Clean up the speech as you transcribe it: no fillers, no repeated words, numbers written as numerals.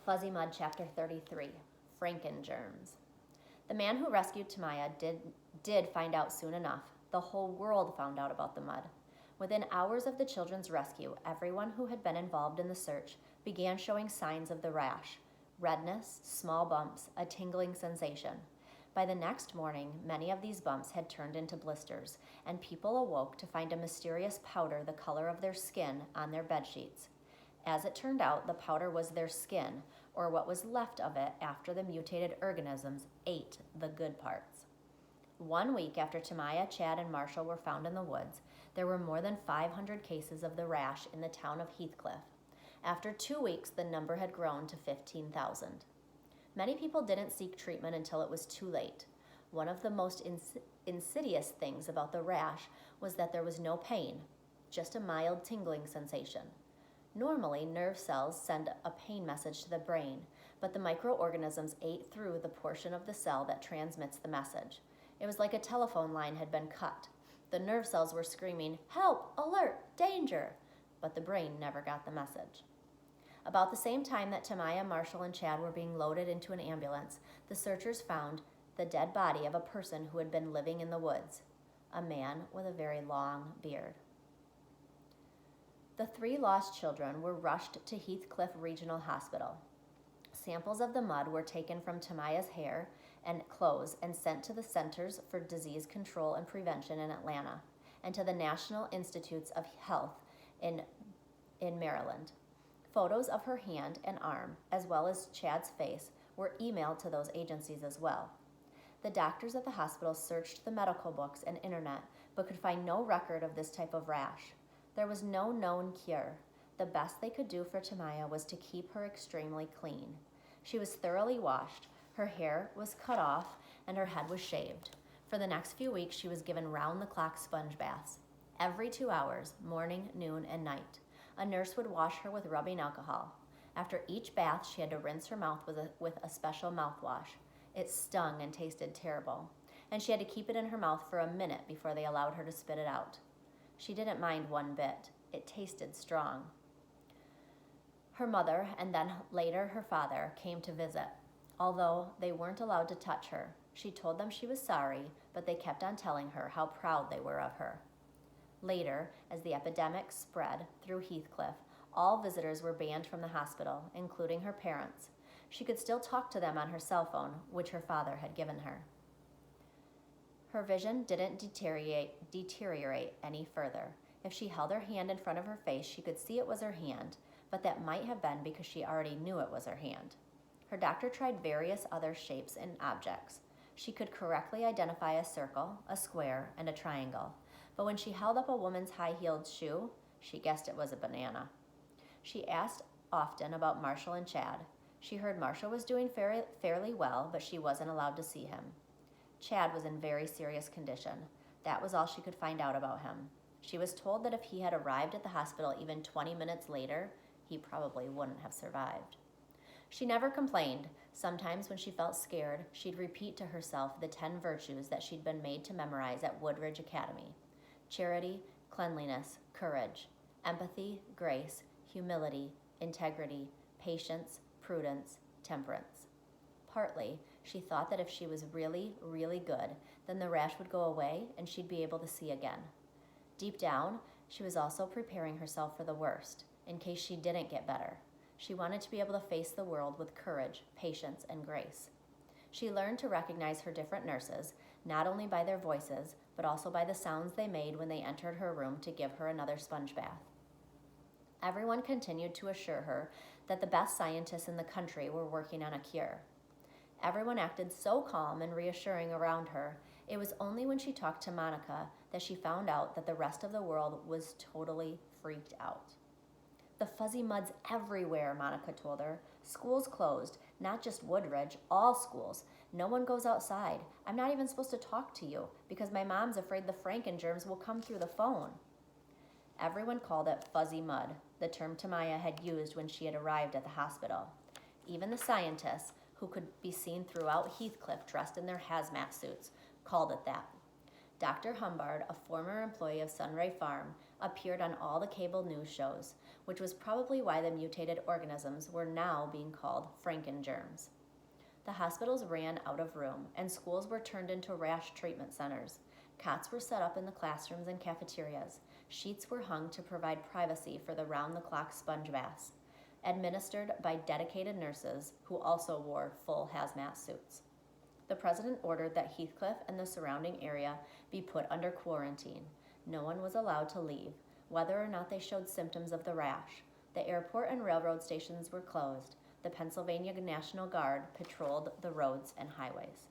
Fuzzy Mud, Chapter 33, Frankengerms. The man who rescued Tamaya did find out soon enough. The whole world found out about the mud. Within hours of the children's rescue, everyone who had been involved in the search began showing signs of the rash: redness, small bumps, a tingling sensation. By the next morning, many of these bumps had turned into blisters, and people awoke to find a mysterious powder the color of their skin on their bedsheets. As it turned out, the powder was their skin, or what was left of it after the mutated organisms ate the good parts. 1 week after Tamaya, Chad, and Marshall were found in the woods, there were more than 500 cases of the rash in the town of Heathcliff. After 2 weeks, the number had grown to 15,000. Many people didn't seek treatment until it was too late. One of the most insidious things about the rash was that there was no pain, just a mild tingling sensation. Normally, nerve cells send a pain message to the brain, but the microorganisms ate through the portion of the cell that transmits the message. It was like a telephone line had been cut. The nerve cells were screaming, "Help! Alert! Danger!" but the brain never got the message. About the same time that Tamaya, Marshall, and Chad were being loaded into an ambulance, the searchers found the dead body of a person who had been living in the woods, a man with a very long beard. The 3 lost children were rushed to Heathcliff Regional Hospital. Samples of the mud were taken from Tamaya's hair and clothes and sent to the Centers for Disease Control and Prevention in Atlanta and to the National Institutes of Health in Maryland. Photos of her hand and arm, as well as Chad's face, were emailed to those agencies as well. The doctors at the hospital searched the medical books and internet, but could find no record of this type of rash. There was no known cure. The best they could do for Tamaya was to keep her extremely clean. She was thoroughly washed, her hair was cut off, and her head was shaved. For the next few weeks, she was given round-the-clock sponge baths, every 2 hours, morning, noon, and night. A nurse would wash her with rubbing alcohol. After each bath, she had to rinse her mouth with a special mouthwash. It stung and tasted terrible, and she had to keep it in her mouth for a minute before they allowed her to spit it out. She didn't mind one bit. It tasted strong. Her mother, and then later her father, came to visit. Although they weren't allowed to touch her, she told them she was sorry, but they kept on telling her how proud they were of her. Later, as the epidemic spread through Heathcliff, all visitors were banned from the hospital, including her parents. She could still talk to them on her cell phone, which her father had given her. Her vision didn't deteriorate any further. If she held her hand in front of her face, she could see it was her hand, but that might have been because she already knew it was her hand. Her doctor tried various other shapes and objects. She could correctly identify a circle, a square, and a triangle, but when she held up a woman's high-heeled shoe, she guessed it was a banana. She asked often about Marshall and Chad. She heard Marshall was doing fairly well, but she wasn't allowed to see him. Chad was in very serious condition. That was all she could find out about him. She was told that if he had arrived at the hospital even 20 minutes later, he probably wouldn't have survived. She never complained. Sometimes when she felt scared, she'd repeat to herself the 10 virtues that she'd been made to memorize at Woodridge Academy: charity, cleanliness, courage, empathy, grace, humility, integrity, patience, prudence, temperance. Partly, she thought that if she was really, really good, then the rash would go away and she'd be able to see again. Deep down, she was also preparing herself for the worst, in case she didn't get better. She wanted to be able to face the world with courage, patience, and grace. She learned to recognize her different nurses, not only by their voices, but also by the sounds they made when they entered her room to give her another sponge bath. Everyone continued to assure her that the best scientists in the country were working on a cure. Everyone acted so calm and reassuring around her. It was only when she talked to Monica that she found out that the rest of the world was totally freaked out. "The fuzzy mud's everywhere," Monica told her. "School's closed, not just Woodridge, all schools. No one goes outside. I'm not even supposed to talk to you because my mom's afraid the frankengerms will come through the phone." Everyone called it fuzzy mud, the term Tamaya had used when she had arrived at the hospital. Even the scientists, who could be seen throughout Heathcliff dressed in their hazmat suits, called it that. Dr. Humbard, a former employee of Sunray Farm, appeared on all the cable news shows. which was probably why the mutated organisms were now being called frankengerms. The hospitals ran out of room, and schools were turned into rash treatment centers. Cots were set up in the classrooms and cafeterias. Sheets were hung to provide privacy for the round-the-clock sponge baths, administered by dedicated nurses who also wore full hazmat suits. The president ordered that Heathcliff and the surrounding area be put under quarantine. No one was allowed to leave, whether or not they showed symptoms of the rash. The airport and railroad stations were closed. The Pennsylvania National Guard patrolled the roads and highways.